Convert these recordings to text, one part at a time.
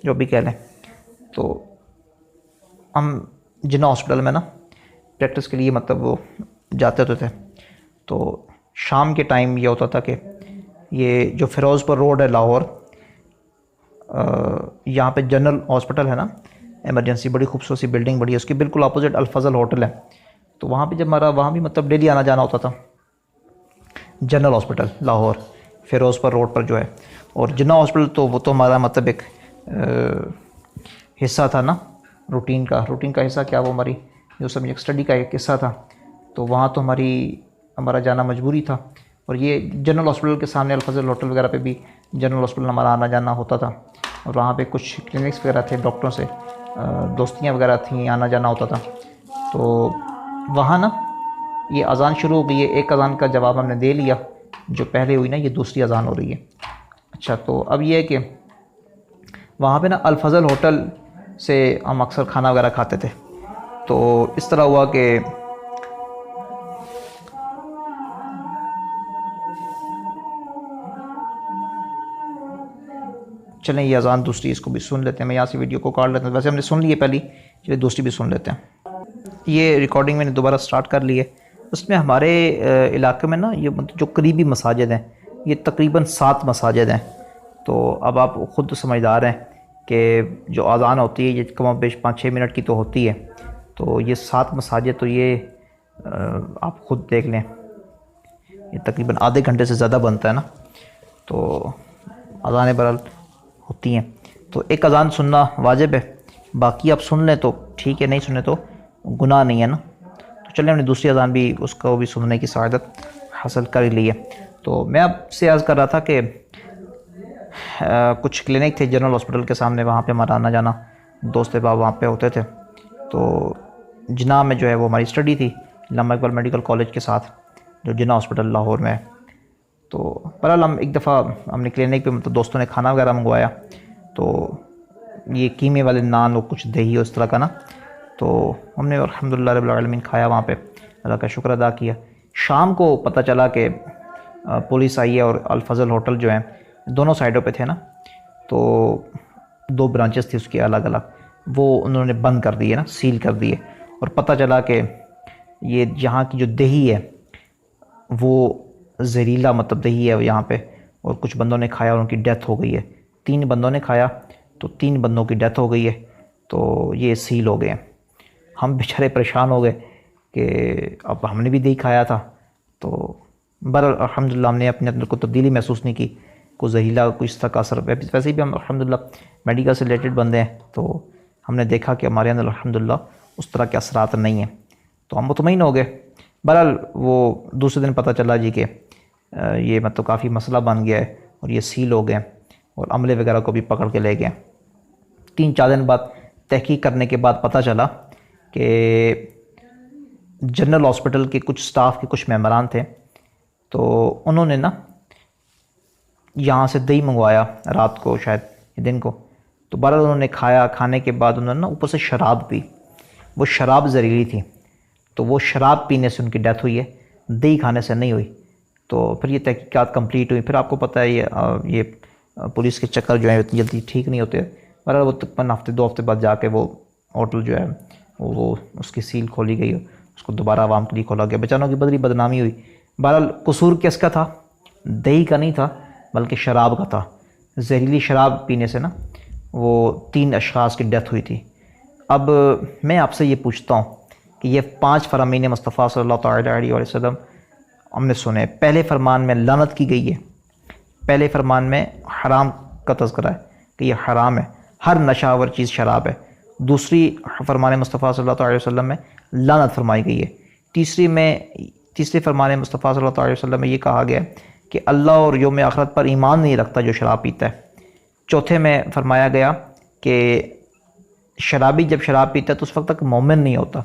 جو بھی کہہ لیں. تو ہم جناح ہاسپٹل میں نا پریکٹس کے لیے مطلب وہ جاتے ہوتے تھے. تو شام کے ٹائم یہ ہوتا تھا کہ یہ جو فیروز پور روڈ ہے لاہور، یہاں پہ جنرل ہاسپٹل ہے نا ایمرجنسی، بڑی خوبصورت سی بلڈنگ بڑی ہے، اس کے بالکل اپوزٹ الفضل ہوٹل ہے. تو وہاں پہ جب ہمارا وہاں بھی مطلب ڈیلی آنا جانا ہوتا تھا. جنرل ہاسپٹل لاہور فیروز پر روڈ پر جو ہے، اور جناح ہاسپٹل تو وہ تو ہمارا مطلب ایک حصہ تھا نا روٹین کا حصہ، کیا وہ ہماری جو سمجھے اسٹڈی کا ایک حصہ تھا. تو وہاں تو ہمارا جانا مجبوری تھا. اور یہ جنرل ہاسپٹل کے سامنے الفضل ہوٹل وغیرہ پہ بھی جنرل ہاسپٹل ہمارا آنا جانا ہوتا تھا. اور وہاں پہ کچھ کلینکس وغیرہ تھے، ڈاکٹروں سے دوستیاں وغیرہ تھیں، آنا جانا ہوتا تھا. تو وہاں نا یہ اذان شروع ہو گئی ہے، ایک اذان کا جواب ہم نے دے لیا، جو پہلے ہوئی نا یہ دوسری اذان ہو رہی ہے. اچھا تو اب یہ ہے کہ وہاں پہ نا الفضل ہوٹل سے ہم اکثر کھانا وغیرہ کھاتے تھے. تو اس طرح ہوا کہ چلیں یہ اذان دوسری اس کو بھی سن لیتے ہیں. میں یہاں سے ویڈیو کو کاٹ لیتا ہوں، ویسے ہم نے سن لی ہے پہلی، چلیے دوسری بھی سن لیتے ہیں. یہ ریکارڈنگ میں نے دوبارہ سٹارٹ کر لی ہے. اس میں ہمارے علاقے میں نا یہ جو قریبی مساجد ہیں یہ تقریباً 7 مساجد ہیں. تو اب آپ خود سمجھدار ہیں کہ جو اذان ہوتی ہے یہ کم و بیش 5-6 منٹ کی تو ہوتی ہے. تو یہ 7 مساجد، تو یہ آپ خود دیکھ لیں، یہ تقریباً آدھے گھنٹے سے زیادہ بنتا ہے نا. تو اذانیں برحال ہوتی ہیں. تو ایک اذان سننا واجب ہے، باقی آپ سن لیں تو ٹھیک ہے، نہیں سنیں تو گناہ نہیں ہے نا. تو چلیں ہم نے دوسری اذان بھی اس کو بھی سننے کی سعادت حاصل کر لی ہے. تو میں آپ سے عرض کر رہا تھا کہ کچھ کلینک تھے جنرل ہاسپٹل کے سامنے، وہاں پہ ہمارا آنا جانا، دوست احباب وہاں پہ ہوتے تھے. تو جناح میں جو ہے وہ ہماری اسٹڈی تھی علامہ اقبال میڈیکل کالج کے ساتھ جو جناح ہاسپٹل لاہور میں ہے. تو بہرحال ہم ایک دفعہ ہم نے کلینک پہ مطلب دوستوں نے کھانا وغیرہ منگوایا. تو یہ قیمے والے نان اور کچھ دہی اس طرح کا نا، تو ہم نے الحمدللہ رب العالمین کھایا، وہاں پہ اللہ کا شکر ادا کیا. شام کو پتہ چلا کہ پولیس آئی ہے اور الفضل ہوٹل جو ہیں دونوں سائڈوں پہ تھے نا، تو 2 برانچز تھی اس کی الگ الگ، وہ انہوں نے بند کر دیے نا، سیل کر دیے. اور پتہ چلا کہ یہ یہاں کی جو دہی ہے وہ زہریلا مطلب دہی ہے یہاں پہ، اور کچھ بندوں نے کھایا اور ان کی ڈیتھ ہو گئی ہے. 3 بندوں نے کھایا تو 3 بندوں کی ڈیتھ ہو گئی ہے. تو یہ سیل ہو گئے ہیں. ہم بیچارے پریشان ہو گئے کہ اب ہم نے بھی دہی کھایا تھا. تو بہرحال الحمدللہ ہم نے اپنے اندر کو تبدیلی محسوس نہیں کی، کوئی زہریلا کوئی اس طرح کا اثر. ویسے بھی ہم الحمدللہ میڈیکل سے ریلیٹڈ بندے ہیں، تو ہم نے دیکھا کہ ہمارے اندر الحمدللہ اس طرح کے اثرات نہیں ہیں. تو ہم مطمئن ہو گئے. بہرحال وہ دوسرے دن پتہ چلا جی کہ یہ مطلب کافی مسئلہ بن گیا ہے اور یہ سیل ہو گئے، اور عملے وغیرہ کو بھی پکڑ کے لے گئے. 3-4 دن بعد تحقیق کرنے کے بعد پتہ چلا کہ جنرل ہاسپٹل کے کچھ سٹاف کے کچھ ممبران تھے، تو انہوں نے نا یہاں سے دہی منگوایا رات کو، شاید دن کو. تو بہرحال انہوں نے کھایا، کھانے کے بعد انہوں نے نا اوپر سے شراب پی. وہ شراب زہریلی تھی، تو وہ شراب پینے سے ان کی ڈیتھ ہوئی ہے، دہی کھانے سے نہیں ہوئی. تو پھر یہ تحقیقات کمپلیٹ ہوئی. پھر آپ کو پتہ ہے یہ پولیس کے چکر جو ہیں اتنی جلدی ٹھیک نہیں ہوتے. بہرحال وہ تقریباً ہفتے 2 ہفتے بعد جا کے وہ ہوٹل جو ہے وہ اس کی سیل کھولی گئی، اس کو دوبارہ عوام کے لیے کھولا گیا. بیچاروں کی بدری بدنامی ہوئی. بہرحال قصور کس کا تھا؟ دہی کا نہیں تھا بلکہ شراب کا تھا. زہریلی شراب پینے سے نا وہ 3 اشخاص کی ڈیتھ ہوئی تھی. اب میں آپ سے یہ پوچھتا ہوں کہ یہ 5 فرامین مصطفیٰ صلی اللہ تعالیٰ علیہ وسلم ہم نے سنے. پہلے فرمان میں لعنت کی گئی ہے، پہلے فرمان میں حرام کا تذکرہ ہے کہ یہ حرام ہے، ہر نشہ آور چیز شراب ہے. دوسری فرمان مصطفیٰ صلی اللہ علیہ وسلم میں لعنت فرمائی گئی ہے. تیسرے فرمان مصطفیٰ صلی اللہ علیہ وسلم میں یہ کہا گیا ہے کہ اللہ اور یوم آخرت پر ایمان نہیں رکھتا جو شراب پیتا ہے. چوتھے میں فرمایا گیا کہ شرابی جب شراب پیتا ہے تو اس وقت تک مومن نہیں ہوتا.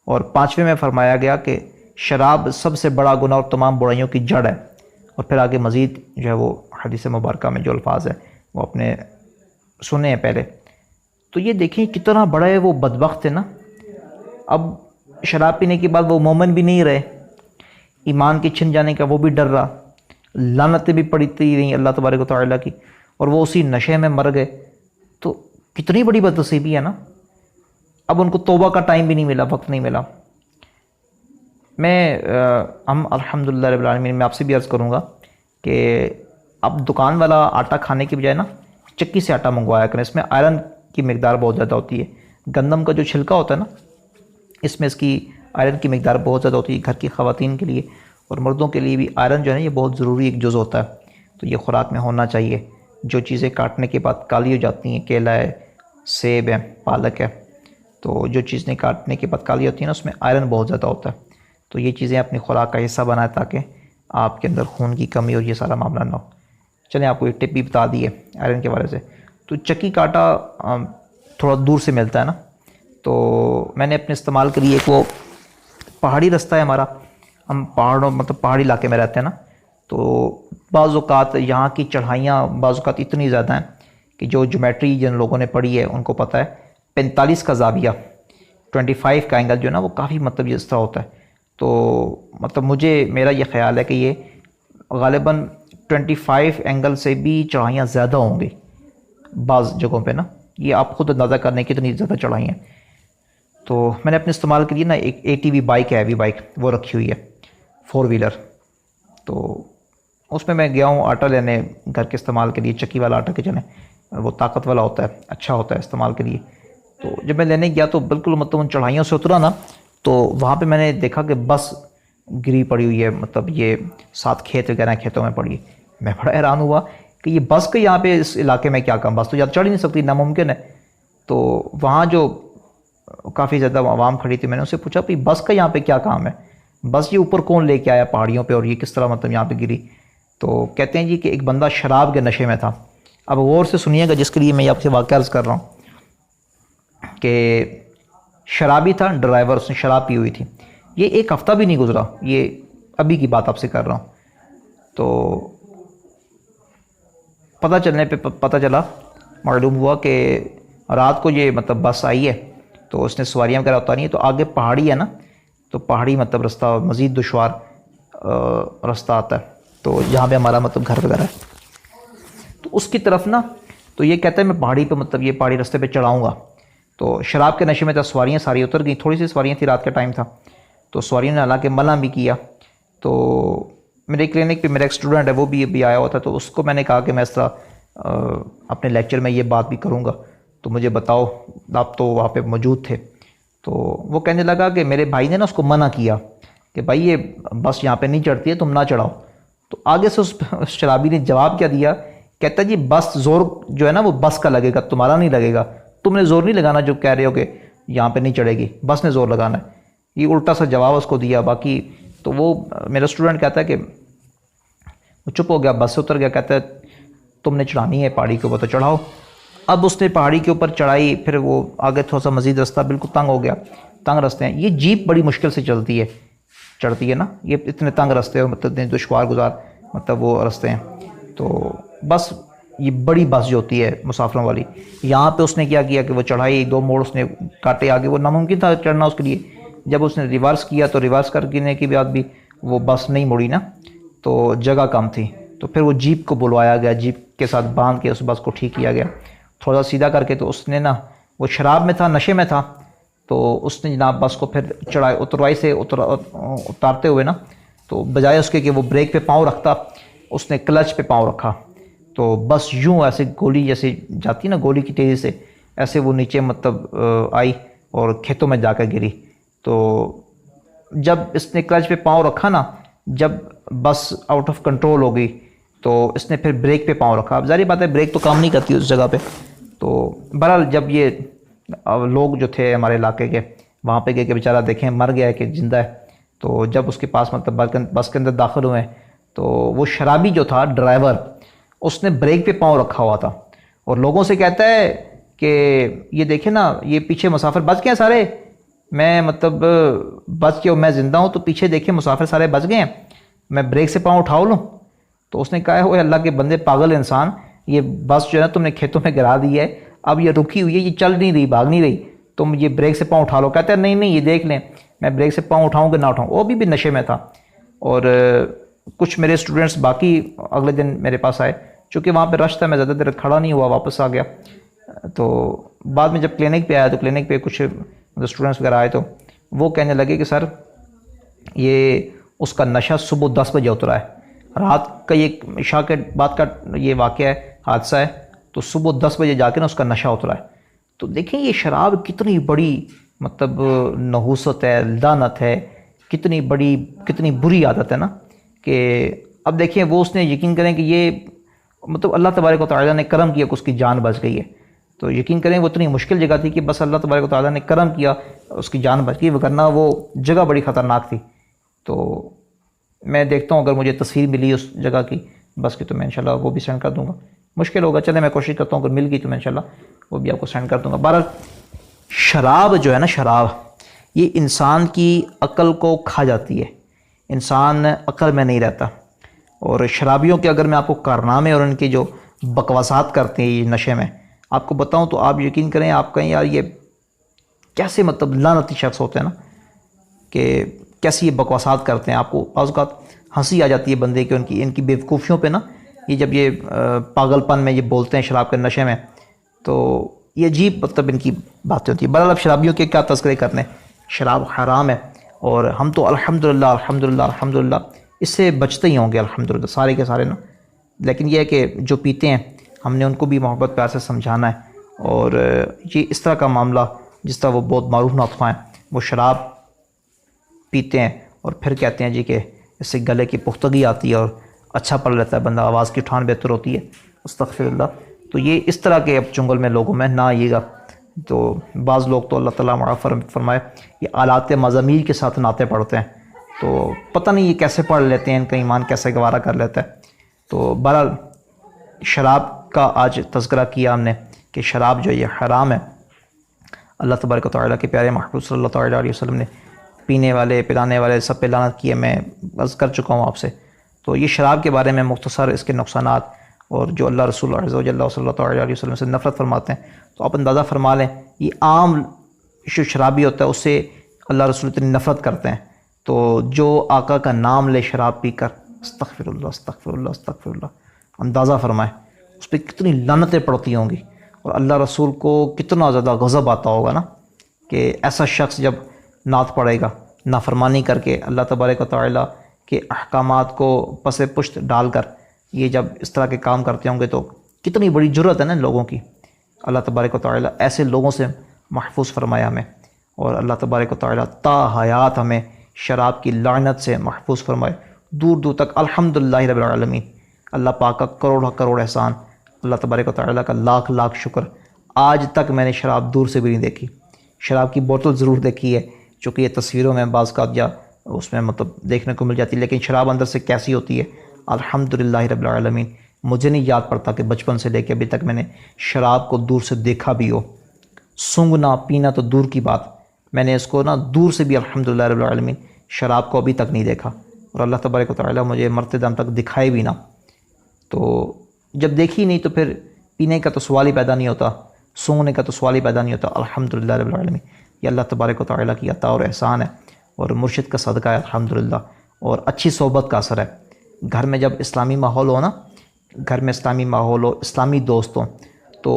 اور 5ویں میں فرمایا گیا کہ شراب سب سے بڑا گناہ اور تمام برائیوں کی جڑ ہے. اور پھر آگے مزید جو ہے وہ حدیث مبارکہ میں جو الفاظ ہیں وہ اپنے سنے ہیں پہلے. تو یہ دیکھیں کتنا بڑا ہے وہ بدبخت ہے نا. اب شراب پینے کے بعد وہ مومن بھی نہیں رہے، ایمان کے چھن جانے کا وہ بھی ڈر رہا، لعنتیں بھی پڑتی رہیں اللہ تبارک و تعالیٰ کی، اور وہ اسی نشے میں مر گئے. تو کتنی بڑی بدنصیبی ہے نا. اب ان کو توبہ کا ٹائم بھی نہیں ملا, وقت نہیں ملا. ہم الحمدللہ رب العالمین میں آپ سے بھی عرض کروں گا کہ اب دکان والا آٹا کھانے کی بجائے نا چکی سے آٹا منگوایا کریں. اس میں آئرن کی مقدار بہت زیادہ ہوتی ہے. گندم کا جو چھلکا ہوتا ہے نا, اس میں اس کی آئرن کی مقدار بہت زیادہ ہوتی ہے. گھر کی خواتین کے لیے اور مردوں کے لیے بھی آئرن جو ہے یہ بہت ضروری ایک جز ہوتا ہے. تو یہ خوراک میں ہونا چاہیے. جو چیزیں کاٹنے کے بعد کالی ہو جاتی ہیں, کیلا ہے, سیب ہے, پالک ہے, تو جو چیزیں کاٹنے کے بعد کالی ہوتی ہیں نا اس میں آئرن بہت زیادہ ہوتا ہے. تو یہ چیزیں اپنی خوراک کا حصہ بنائیں تاکہ آپ کے اندر خون کی کمی اور یہ سارا معاملہ نہ ہو. چلیں آپ کو ایک ٹپ بھی بتا دی ہے آئرن کے بارے سے. تو چکی کا آٹا تھوڑا دور سے ملتا ہے نا, تو میں نے اپنے استعمال کے لیے ایک وہ پہاڑی رستہ ہے ہمارا, ہم پہاڑوں مطلب پہاڑی علاقے میں رہتے ہیں نا, تو بعض اوقات یہاں کی چڑھائیاں بعض اوقات اتنی زیادہ ہیں کہ جو جیومیٹری جن لوگوں نے پڑھی ہے ان کو پتہ ہے 45 کا زاویہ 25 کا اینگل جو ہے نا وہ کافی مطلب یہ اس طرح ہوتا ہے. تو مطلب میرا یہ خیال ہے کہ یہ غالباً 25 اینگل سے بھی چڑھائیاں زیادہ ہوں گی بعض جگہوں پہ نا. یہ آپ خود اندازہ کرنے کی اتنی زیادہ چڑھائی ہیں. تو میں نے اپنے استعمال کے لیے نا ایک ATV بائک ہے, ہیوی بائک, وہ رکھی ہوئی ہے 4 ویلر. تو اس میں گیا ہوں آٹا لینے گھر کے استعمال کے لیے. چکی والا آٹا کے چلیں, وہ طاقت والا ہوتا ہے, اچھا ہوتا ہے استعمال کے لیے. تو جب میں لینے گیا تو بالکل مطلب ان چڑھائیوں سے اترا نا, تو وہاں پہ میں نے دیکھا کہ بس گری پڑی ہوئی ہے, مطلب یہ 7 کھیت وغیرہ کھیتوں میں پڑی ہے. میں بڑا حیران ہوا کہ یہ بس کے یہاں پہ اس علاقے میں کیا کام, بس تو یہاں چڑھ ہی نہیں سکتی, ناممکن ہے. تو وہاں جو کافی زیادہ عوام کھڑی تھی, میں نے اسے پوچھا کہ بس کا یہاں پہ کیا کام ہے, بس یہ اوپر کون لے کے آیا پہاڑیوں پہ اور یہ کس طرح مطلب یہاں پہ گری. تو کہتے ہیں جی کہ ایک بندہ شراب کے نشے میں تھا. اب غور سے سنیے گا جس کے لیے میں آپ سے واقعہ عرض کر رہا ہوں کہ شرابی تھا ڈرائیور, اس نے شراب پی ہوئی تھی. یہ 1 ہفتہ بھی نہیں گزرا, یہ ابھی کی بات آپ سے کر رہا ہوں. تو پتہ چلا معلوم ہوا کہ رات کو یہ مطلب بس آئی ہے, تو اس نے سواریاں وغیرہ اتاری ہیں. تو آگے پہاڑی ہے نا, تو پہاڑی مطلب رستہ مزید دشوار رستہ آتا ہے, تو جہاں پہ ہمارا مطلب گھر وغیرہ ہے. تو اس کی طرف نا, تو یہ کہتا ہے میں پہاڑی پہ مطلب یہ پہاڑی رستے پہ چڑھاؤں گا. تو شراب کے نشے میں تھا, سواریاں ساری اتر گئیں, تھوڑی سی سواریاں تھیں, رات کا ٹائم تھا. تو سواریوں نے حالانکہ منع بھی کیا. تو میرے کلینک پہ میرا ایک اسٹوڈنٹ ہے, وہ بھی ابھی آیا ہوا تھا. تو اس کو میں نے کہا کہ میں اس طرح اپنے لیکچر میں یہ بات بھی کروں گا, تو مجھے بتاؤ. آپ تو وہاں پہ موجود تھے. تو وہ کہنے لگا کہ میرے بھائی نے نا اس کو منع کیا کہ بھائی یہ بس یہاں پہ نہیں چڑھتی ہے, تم نہ چڑھاؤ. تو آگے سے اس شرابی نے جواب کیا دیا, کہتا جی بس زور جو ہے نا وہ بس کا لگے گا, تمہارا نہیں لگے گا. تم نے زور نہیں لگانا جو کہہ رہے ہو کہ یہاں پہ نہیں چڑھے گی, بس نے زور لگانا ہے. یہ الٹا سا جواب اس کو دیا. باقی تو وہ میرا اسٹوڈنٹ کہتا ہے کہ وہ چپ ہو گیا, بس سے اتر گیا. کہتا ہے تم نے چڑھانی ہے پہاڑی کے اوپر تو چڑھاؤ. اب اس نے پہاڑی کے اوپر چڑھائی, پھر وہ آگے تھوڑا سا مزید رستہ بالکل تنگ ہو گیا. تنگ رستے ہیں, یہ جیپ بڑی مشکل سے چڑھتی ہے نا, یہ اتنے تنگ رستے ہیں, مطلب اتنے دشوار گزار مطلب وہ رستے ہیں. تو بس یہ بڑی بس جو ہوتی ہے مسافروں والی, یہاں پہ اس نے کیا کہ وہ چڑھائی, 2 موڑ اس نے کاٹے آگے, وہ ناممکن تھا چڑھنا اس کے لیے. جب اس نے ریورس کیا تو ریورس کرنے کے بعد بھی وہ بس نہیں مڑی نا, تو جگہ کم تھی. تو پھر وہ جیپ کو بلوایا گیا, جیپ کے ساتھ باندھ کے اس بس کو ٹھیک کیا گیا تھوڑا سیدھا کر کے. تو اس نے نا وہ شراب میں تھا, نشے میں تھا, تو اس نے جناب بس کو پھر اتروائی سے اتارتے ہوئے نا, تو بجائے اس کے کہ وہ بریک پہ پاؤں رکھتا, اس نے کلچ پہ پاؤں رکھا. تو بس یوں ایسے گولی جیسے جاتی نا گولی کی تیزی سے, ایسے وہ نیچے مطلب آئی اور کھیتوں میں جا کر گری. تو جب اس نے کلچ پہ پاؤں رکھا نا, جب بس آؤٹ آف کنٹرول ہو گئی, تو اس نے پھر بریک پہ پاؤں رکھا. اب ظاہر بات ہے بریک تو کام نہیں کرتی اس جگہ پہ. تو بہرحال جب یہ لوگ جو تھے ہمارے علاقے کے وہاں پہ گئے کہ بیچارہ دیکھیں مر گیا ہے کہ زندہ ہے, تو جب اس کے پاس مطلب بس کے اندر داخل ہوئے, تو وہ شرابی جو تھا ڈرائیور, اس نے بریک پہ پاؤں رکھا ہوا تھا اور لوگوں سے کہتا ہے کہ یہ دیکھیں نا یہ پیچھے مسافر بچ گئے ہیں سارے, میں مطلب بچ کے میں زندہ ہوں, تو پیچھے دیکھیں مسافر سارے بچ گئے ہیں, میں بریک سے پاؤں اٹھاؤ لوں. تو اس نے کہا ہے وہ اللہ کے بندے پاگل انسان, یہ بس جو ہے نا تم نے کھیتوں میں گرا دی ہے, اب یہ رکی ہوئی ہے, یہ چل نہیں رہی, بھاگ نہیں رہی, تم یہ بریک سے پاؤں اٹھا لو. کہتا ہے نہیں یہ دیکھ لیں میں بریک سے پاؤں اٹھاؤں کہ نہ اٹھاؤں. وہ بھی نشے میں تھا. اور کچھ میرے اسٹوڈنٹس باقی اگلے دن میرے پاس آئے, چونکہ وہاں پہ رش تھا, میں زیادہ دیر کھڑا نہیں ہوا, واپس آ گیا. تو بعد میں جب کلینک پہ آیا تو کلینک پہ کچھ اسٹوڈنٹس وغیرہ آئے تو وہ کہنے لگے کہ سر یہ اس کا نشہ صبح 10 بجے اترا ہے، رات کا یہ عشاء کے بعد کا یہ واقعہ ہے، حادثہ ہے، تو صبح 10 بجے جا کے نا اس کا نشہ اترا ہے۔ تو دیکھیں یہ شراب کتنی بڑی مطلب نحوست ہے، لعنت ہے، کتنی بری عادت ہے نا، کہ اب دیکھیں وہ اس نے یقین کریں کہ یہ مطلب اللہ تبارک و تعالیٰ نے کرم کیا کہ اس کی جان بچ گئی ہے، تو یقین کریں وہ اتنی مشکل جگہ تھی کہ بس اللہ تبارک و تعالیٰ نے کرم کیا اس کی جان بچ گئی، ورنہ وہ جگہ بڑی خطرناک تھی۔ تو میں دیکھتا ہوں اگر مجھے تصویر ملی اس جگہ کی بس کی تو میں انشاءاللہ وہ بھی سینڈ کر دوں گا، مشکل ہوگا، چلیں میں کوشش کرتا ہوں اگر مل گئی تو میں انشاءاللہ وہ بھی آپ کو سینڈ کر دوں گا۔ بہرحال شراب جو ہے نا، شراب یہ انسان کی عقل کو کھا جاتی ہے، انسان عقل میں نہیں رہتا۔ اور شرابیوں کے اگر میں آپ کو کارنامے اور ان کی جو بکواسات کرتے ہیں یہ نشے میں آپ کو بتاؤں تو آپ یقین کریں، آپ کہیں یار یہ کیسے مطلب لعنتی شخص ہوتے ہیں نا، کہ کیسی یہ بکواسات کرتے ہیں۔ آپ کو بعض اوقات ہنسی آ جاتی ہے بندے کہ ان کی بیوقوفیوں پہ نا، یہ جب یہ پاگل پن میں یہ بولتے ہیں شراب کے نشے میں، تو یہ عجیب مطلب ان کی باتیں ہوتی ہیں۔ بہرحال اب شرابیوں کے کیا تذکرے کرنے، شراب حرام ہے اور ہم تو الحمدللہ اس سے بچتے ہی ہوں گے الحمدللہ سارے کے سارے نا، لیکن یہ ہے کہ جو پیتے ہیں ہم نے ان کو بھی محبت پیار سے سمجھانا ہے۔ اور یہ اس طرح کا معاملہ جس طرح وہ بہت معروف ناطخواں ہیں وہ شراب پیتے ہیں اور پھر کہتے ہیں جی کہ اس سے گلے کی پختگی آتی ہے اور اچھا پڑ لیتا ہے بندہ، آواز کی اٹھان بہتر ہوتی ہے، استغفر اللہ۔ تو یہ اس طرح کے اب چنگل میں لوگوں میں نہ آئیے گا۔ تو بعض لوگ تو اللہ تعالیٰ معاف فرمائے یہ آلات مزامیر کے ساتھ نعتیں پڑھتے ہیں، تو پتہ نہیں یہ کیسے پڑھ لیتے ہیں، ان کا ایمان کیسے گوارا کر لیتا ہے۔ تو بہرحال شراب کا آج تذکرہ کیا ہم نے کہ شراب جو یہ حرام ہے، اللہ تبارک و تعالیٰ کے پیارے محبوب صلی اللہ تعالیٰ علیہ وسلم نے پینے والے پلانے والے سب پہ لعنت کی ہے، میں عرض کر چکا ہوں آپ سے۔ تو یہ شراب کے بارے میں مختصر اس کے نقصانات اور جو اللہ رسول عز و جل صلی اللہ تعالیٰ علیہ وسلم سے نفرت فرماتے ہیں، تو آپ اندازہ فرما لیں یہ عام جو شرابی ہوتا ہے اس سے اللہ رسول اتنی نفرت کرتے ہیں، تو جو آقا کا نام لے شراب پی کر، استغفر اللہ استغفر اللہ استغفر اللہ، اندازہ فرمائیں اس پہ کتنی لعنتیں پڑتی ہوں گی، اور اللہ رسول کو کتنا زیادہ غضب آتا ہوگا نا، کہ ایسا شخص جب نعت پڑھے گا نافرمانی کر کے اللہ تبارک و تعالیٰ کے احکامات کو پس پشت ڈال کر یہ جب اس طرح کے کام کرتے ہوں گے تو کتنی بڑی جرت ہے نا ان لوگوں کی۔ اللہ تبارک و تعالیٰ ایسے لوگوں سے محفوظ فرمایا ہمیں، اور اللہ تبارک و تعالیٰ تا حیات ہمیں شراب کی لعنت سے محفوظ فرمائے دور دور تک۔ الحمدللہ رب العالمین، اللہ پاک کا کروڑ احسان، اللہ تبارک و تعالیٰ کا لاکھ لاکھ شکر، آج تک میں نے شراب دور سے بھی نہیں دیکھی۔ شراب کی بوتل ضرور دیکھی ہے، چونکہ یہ تصویروں میں بعض کا یا اس میں مطلب دیکھنے کو مل جاتی ہے، لیکن شراب اندر سے کیسی ہوتی ہے الحمدللہ رب العالمین مجھے نہیں یاد پڑتا کہ بچپن سے لے کے ابھی تک میں نے شراب کو دور سے دیکھا بھی ہو۔ سونگنا پینا تو دور کی بات، میں نے اس کو نا دور سے بھی الحمدللہ رب العالمین شراب کو ابھی تک نہیں دیکھا، اور اللہ تبارک و تعالیٰ مجھے مرتے دم تک دکھائے بھی نہ۔ تو جب دیکھی نہیں تو پھر پینے کا تو سوال ہی پیدا نہیں ہوتا، سونگنے کا تو سوال ہی پیدا نہیں ہوتا۔ الحمدللہ رب العالمین یہ اللہ تبارک و تعالیٰ کی عطا اور احسان ہے، اور مرشد کا صدقہ ہے الحمدللہ، اور اچھی صحبت کا اثر ہے۔ گھر میں جب اسلامی ماحول ہو نا، گھر میں اسلامی ماحول ہو، اسلامی دوست ہوں، تو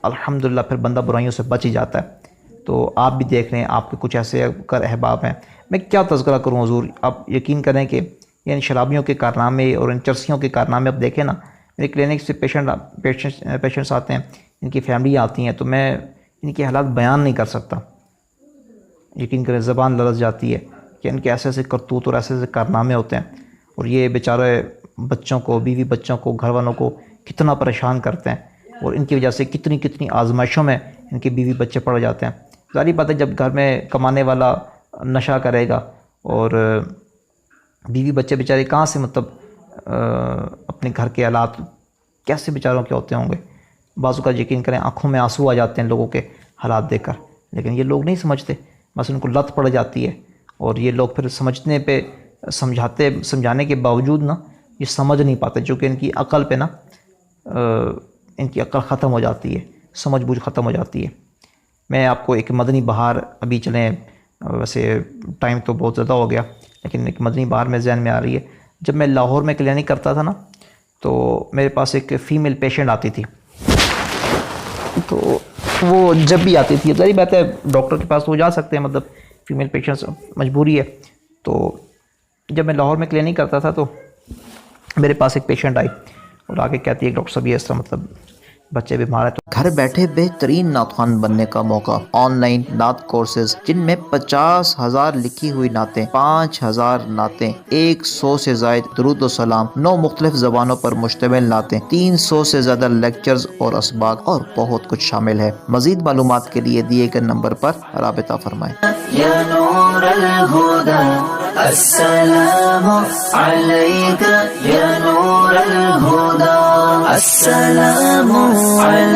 الحمدللہ پھر بندہ برائیوں سے بچ ہی جاتا ہے۔ تو آپ بھی دیکھ رہے ہیں، آپ کے کچھ ایسے کر احباب ہیں، میں کیا تذکرہ کروں حضور، آپ یقین کریں کہ ان شرابیوں کے کارنامے اور ان چرسیوں کے کارنامے اب دیکھیں نا، میرے کلینک سے پیشنٹس آتے ہیں، ان کی فیملی آتی ہیں، تو میں ان کے حالات بیان نہیں کر سکتا، یقین کریں زبان لرز جاتی ہے کہ ان کے ایسے ایسے کرتوت اور ایسے ایسے کارنامے ہوتے ہیں، اور یہ بیچارے بچوں کو، بیوی بچوں کو، گھر والوں کو کتنا پریشان کرتے ہیں، اور ان کی وجہ سے کتنی آزمائشوں میں ان کے بیوی بچے پڑ جاتے ہیں۔ ظاہری بات ہے جب گھر میں کمانے والا نشہ کرے گا اور بیوی بچے بیچارے کہاں سے مطلب اپنے گھر کے حالات کیسے بیچاروں کے ہوتے ہوں گے، بعض اوقات یقین کریں آنکھوں میں آنسو آ جاتے ہیں لوگوں کے حالات دیکھ کر، لیکن یہ لوگ نہیں سمجھتے، بس ان کو لت پڑ جاتی ہے، اور یہ لوگ پھر سمجھنے پہ سمجھانے کے باوجود نا یہ سمجھ نہیں پاتے، چونکہ ان کی عقل پہ نا ان کی عقل ختم ہو جاتی ہے، سمجھ بوجھ ختم ہو جاتی ہے۔ میں آپ کو ایک مدنی بہار ابھی چلیں، ویسے ٹائم تو بہت زیادہ ہو گیا، لیکن ایک مدنی بہار میں ذہن میں آ رہی ہے۔ جب میں لاہور میں کلینک کرتا تھا نا، تو میرے پاس ایک فیمیل پیشنٹ آتی تھی، تو وہ جب بھی آتی تھی، ظاہر بات ہے ڈاکٹر کے پاس تو وہ جا سکتے ہیں، مطلب فیمیل پیشنٹس مجبوری ہے. تو جب میں لاہور میں کلینک کرتا تھا تو میرے پاس ایک پیشنٹ آئی اور آگے کہتی ہے ڈاکٹر صاحب یہ اس طرح مطلب بچے بیمار ہیں. تو گھر بیٹھے بہترین نعت خوان بننے کا موقع. آن لائن نعت کورسز جن میں 50,000 لکھی ہوئی نعتیں، 5,000 نعتیں، 100 سے زائد درود و سلام، 9 مختلف زبانوں پر مشتمل نعتیں، 300 سے زیادہ لیکچرز اور اسباق اور بہت کچھ شامل ہے. مزید معلومات کے لیے دیے گئے نمبر پر رابطہ فرمائیں. یا نور الہدا السلام علیکہ یا نور الہدا السلام علیکہ.